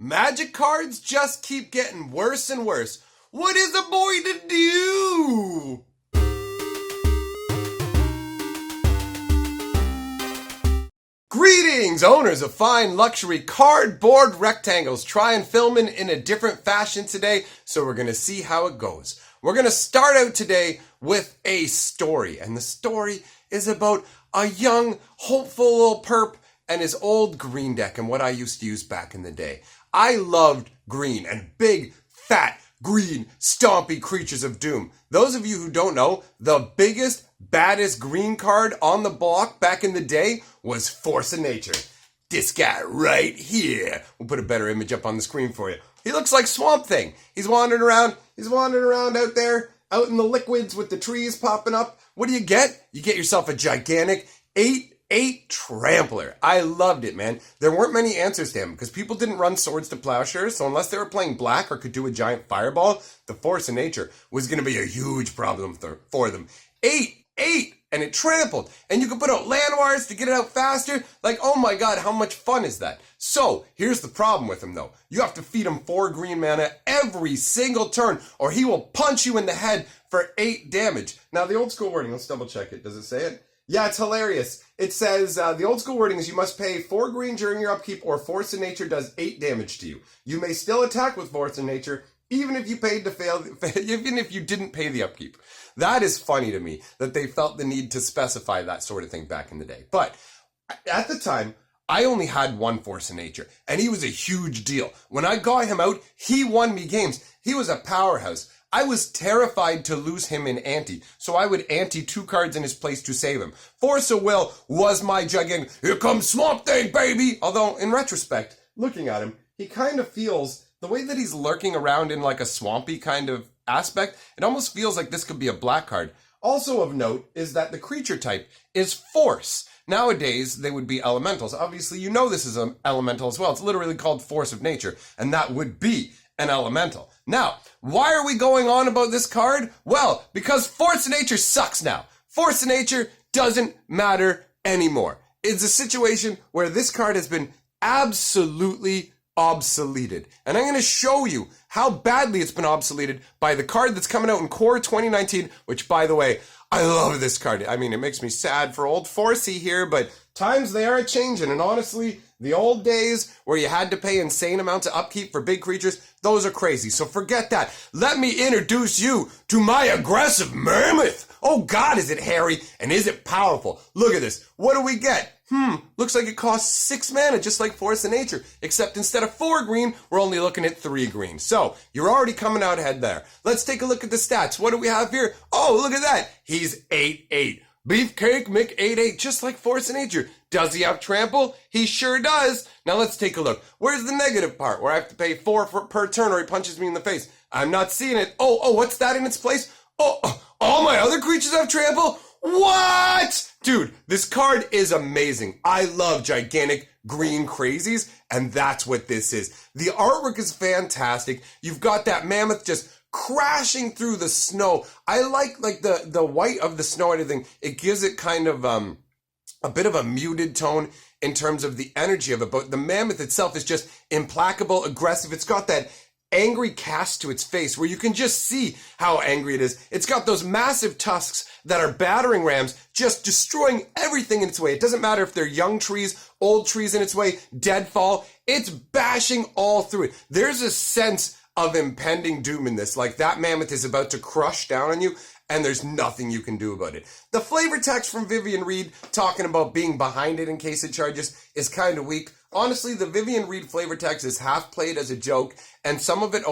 Magic cards just keep getting worse and worse. What is a boy to do? Greetings, owners of fine luxury cardboard rectangles. Try and film in a different fashion today, so we're going to see how it goes. We're going to start out today with a story, and the story is about a young, hopeful little perp and his old green deck and what I used to use back in the day. I loved green and big, fat, green, stompy creatures of doom. Those of you who don't know, the biggest, baddest green card on the block back in the day was Force of Nature. This guy right here. We'll put a better image up on the screen for you. He looks like Swamp Thing. He's wandering around out there, out in the liquids with the trees popping up. What do you get? You get yourself a gigantic 8/8 trampler. I loved it, man. There weren't many answers to him because people didn't run swords to plowshares, so unless they were playing black or could do a giant fireball, the Force of Nature was going to be a huge problem for them. 8/8, and it trampled, and you could put out land wires to get it out faster. Like, oh my god, how much fun is that? So, here's the problem with him though. You have to feed him 4 green mana every single turn, or he will punch you in the head for 8 damage. Now, the old school wording, let's double check it. Does it say it? Yeah, it's hilarious. It says, the old school wording is you must pay 4 green during your upkeep or Force of Nature does 8 damage to you. You may still attack with Force of Nature, even if you even if you didn't pay the upkeep. That is funny to me, that they felt the need to specify that sort of thing back in the day. But at the time, I only had 1 Force of Nature, and he was a huge deal. When I got him out, he won me games. He was a powerhouse. I was terrified to lose him in ante, so I would ante 2 cards in his place to save him. Force of Will was my gigantic, here comes Swamp Thing, baby! Although, in retrospect, looking at him, he kind of feels, the way that he's lurking around in like a swampy kind of aspect, it almost feels like this could be a black card. Also of note is that the creature type is Force. Nowadays, they would be elementals. Obviously, you know this is an elemental as well. It's literally called Force of Nature, and that would be an elemental. Now, why are we going on about this card? Well, because Force of Nature sucks now. Force of Nature doesn't matter anymore. It's a situation where this card has been absolutely obsoleted. And I'm going to show you how badly it's been obsoleted by the card that's coming out in Core 2019, which, by the way, I love this card. I mean, it makes me sad for old Forcey here, but times they are changing. And honestly, the old days where you had to pay insane amounts of upkeep for big creatures, those are crazy. So forget that. Let me introduce you to my aggressive mammoth. Oh God, is it hairy and is it powerful? Look at this. What do we get? Looks like it costs 6 mana, just like Force of Nature. Except instead of 4 green, we're only looking at 3 green. So, you're already coming out ahead there. Let's take a look at the stats. What do we have here? Oh, look at that. He's 8/8. Beefcake Mick 8/8, just like Force of Nature. Does he have trample? He sure does. Now let's take a look. Where's the negative part where I have to pay 4 per turn or he punches me in the face? I'm not seeing it. Oh, what's that in its place? Oh, all my other creatures have trample? What? Dude, this card is amazing. I love gigantic green crazies, and that's what this is. The artwork is fantastic. You've got that mammoth just crashing through the snow. I like the white of the snow and everything. It gives it kind of a bit of a muted tone in terms of the energy of it, but the mammoth itself is just implacable, aggressive. It's got that angry cast to its face where you can just see how angry it is. It's got those massive tusks that are battering rams, just destroying everything in its way. It doesn't matter if they're young trees, old trees in its way, deadfall. It's bashing all through it. There's a sense of impending doom in this. Like that mammoth is about to crush down on you, and there's nothing you can do about it. The flavor text from Vivian Reed talking about being behind it in case it charges is kind of weak. Honestly, the Vivian Reed flavor text is half played as a joke, and some of it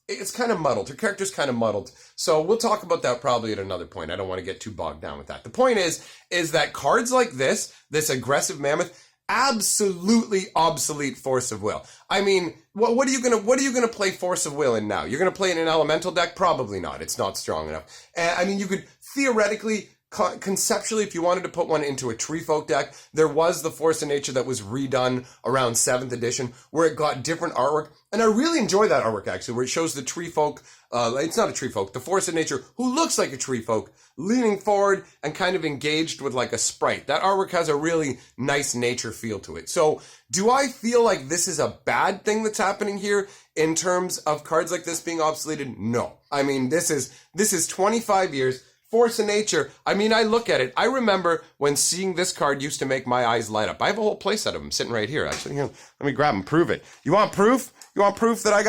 it's kind of muddled. Her character's kind of muddled. So we'll talk about that probably at another point. I don't want to get too bogged down with that. The point is that cards like this aggressive mammoth, absolutely obsolete Force of Will. I mean, what are you gonna play Force of Will in now? You're gonna play in an elemental deck? Probably not. It's not strong enough. I mean, you could theoretically conceptually, if you wanted to put one into a Tree Folk deck, there was the Force of Nature that was redone around 7th edition, where it got different artwork. And I really enjoy that artwork, actually, where it shows the Tree Folk, it's not a Tree Folk, the Force of Nature, who looks like a Tree Folk, leaning forward and kind of engaged with like a sprite. That artwork has a really nice nature feel to it. So do I feel like this is a bad thing that's happening here in terms of cards like this being obsoleted? No. I mean, this is 25 years. Force of Nature, I mean, I look at it. I remember when seeing this card used to make my eyes light up. I have a whole playset of them sitting right here. Actually, here, let me grab them, prove it. You want proof? You want proof that I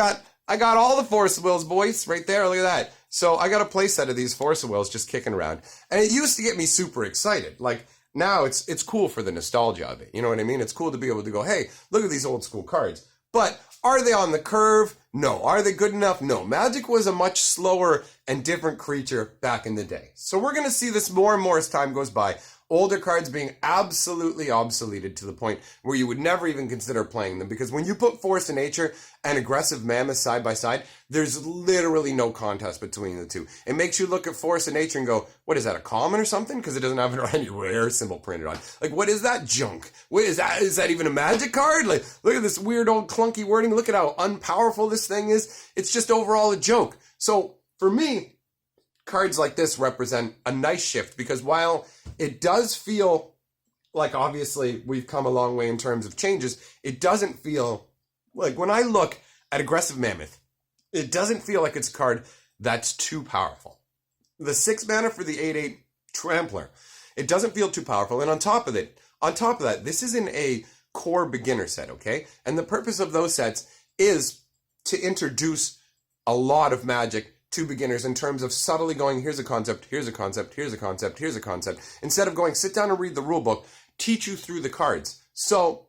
got all the Force of Wills, boys, right there. Look at that. So I got a playset of these Force of Wills just kicking around. And it used to get me super excited. Like, now it's cool for the nostalgia of it. You know what I mean? It's cool to be able to go, hey, look at these old school cards. But are they on the curve? No. Are they good enough? No. Magic was a much slower and different creature back in the day. So we're going to see this more and more as time goes by. Older cards being absolutely obsoleted to the point where you would never even consider playing them. Because when you put Force of Nature and Aggressive Mammoth side by side, there's literally no contest between the two. It makes you look at Force of Nature and go, what is that, a common or something? Because it doesn't have any rare symbol printed on. Like, what is that junk? What is that? Is that even a Magic card? Like, look at this weird old clunky wording. Look at how unpowerful this thing is. It's just overall a joke. So for me, cards like this represent a nice shift, because while it does feel like obviously we've come a long way in terms of changes, it doesn't feel like, when I look at Aggressive Mammoth, it doesn't feel like it's a card that's too powerful. The 6 mana for the 8/8 Trampler, it doesn't feel too powerful. And on top of that, this is in a core beginner set, okay? And the purpose of those sets is to introduce a lot of Magic to beginners in terms of subtly going, here's a concept, here's a concept, here's a concept, here's a concept, instead of going, sit down and read the rule book, teach you through the cards. So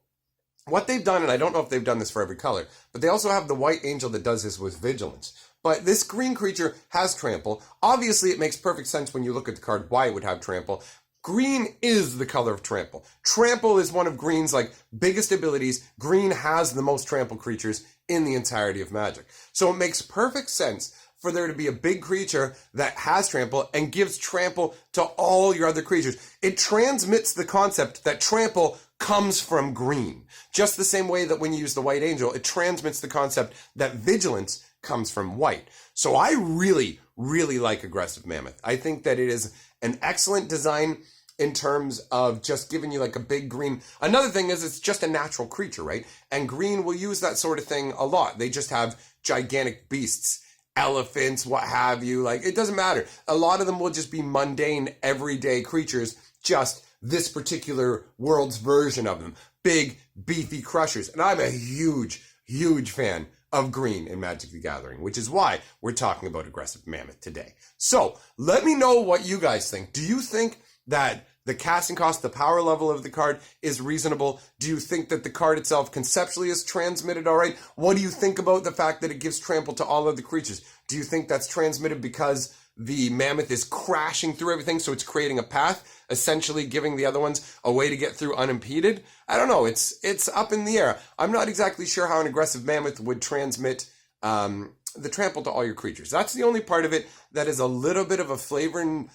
what they've done, and I don't know if they've done this for every color, but they also have the White Angel that does this with Vigilance. But this green creature has trample. Obviously, it makes perfect sense when you look at the card why it would have trample. Green is the color of trample. Trample is one of green's biggest abilities. Green has the most trample creatures in the entirety of Magic. So it makes perfect sense for there to be a big creature that has trample and gives trample to all your other creatures. It transmits the concept that trample comes from green. Just the same way that when you use the White Angel, it transmits the concept that Vigilance comes from white. So I really, really like Aggressive Mammoth. I think that it is an excellent design in terms of just giving you a big green. Another thing is it's just a natural creature, right? And green will use that sort of thing a lot. They just have gigantic beasts, elephants, what have you. It doesn't matter. A lot of them will just be mundane, everyday creatures, just this particular world's version of them. Big, beefy crushers. And I'm a huge, huge fan of green in Magic the Gathering, which is why we're talking about Aggressive Mammoth today. So let me know what you guys think. Do you think that the casting cost, the power level of the card is reasonable? Do you think that the card itself conceptually is transmitted all right? What do you think about the fact that it gives trample to all of the creatures? Do you think that's transmitted because the mammoth is crashing through everything, so it's creating a path, essentially giving the other ones a way to get through unimpeded? I don't know. It's up in the air. I'm not exactly sure how an aggressive mammoth would transmit the trample to all your creatures. That's the only part of it that is a little bit of a flavoring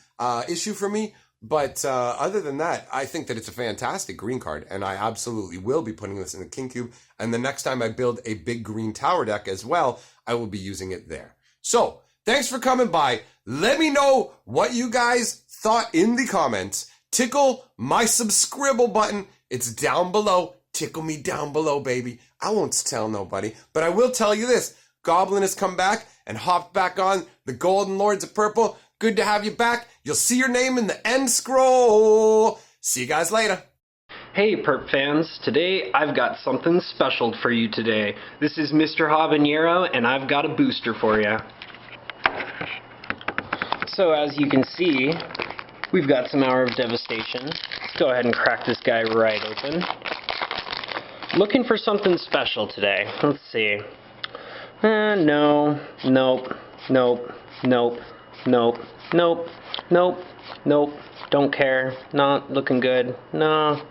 issue for me. But other than that, I think that it's a fantastic green card, and I absolutely will be putting this in the King Cube. And the next time I build a big green tower deck as well, I will be using it there. So, thanks for coming by. Let me know what you guys thought in the comments. Tickle my subscribe button. It's down below. Tickle me down below, baby. I won't tell nobody, but I will tell you this. Goblin has come back and hopped back on the Golden Lords of Purple. Good to have you back. You'll see your name in the end scroll. See you guys later. Hey Perp fans, today I've got something special for you today. This is Mr. Habanero and I've got a booster for you. So as you can see, we've got some Hour of Devastation. Let's go ahead and crack this guy right open. Looking for something special today. Let's see. No, nope, nope, nope. Nope, nope, nope, nope, don't care, not looking good, no.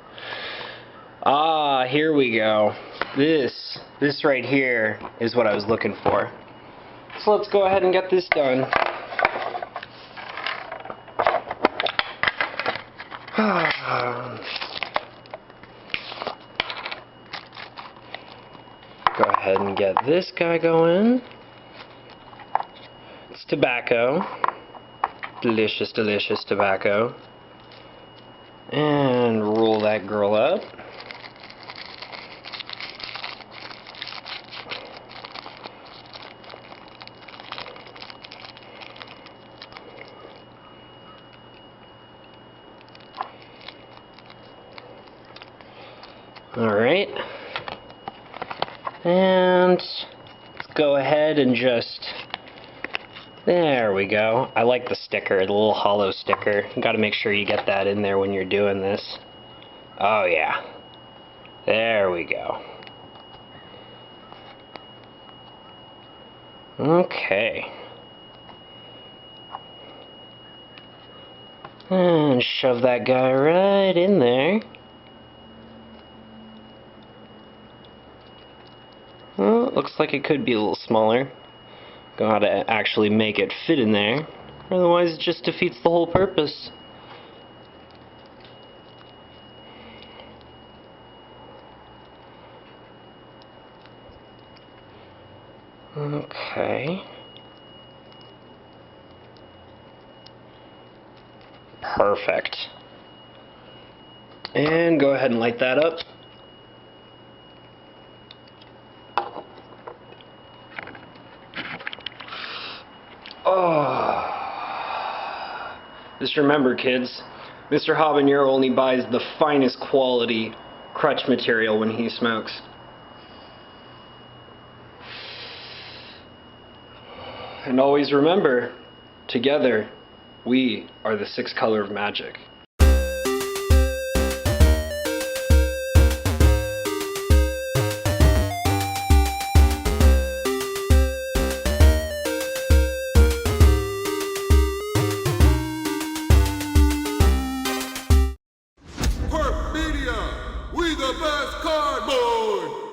Ah, here we go. This right here is what I was looking for. So let's go ahead and get this done. Go ahead and get this guy going. It's tobacco. Delicious, delicious tobacco. And roll that girl up. Alright. And let's go ahead and just... There we go. I like the sticker, the little hollow sticker. You gotta make sure you get that in there when you're doing this. Oh yeah. There we go. Okay. And shove that guy right in there. Well, it looks like it could be a little smaller. Gotta actually make it fit in there. Otherwise it just defeats the whole purpose. Okay. Perfect. And go ahead and light that up. Oh. Just remember, kids, Mr. Habanero only buys the finest quality crutch material when he smokes. And always remember, together, we are the sixth color of magic.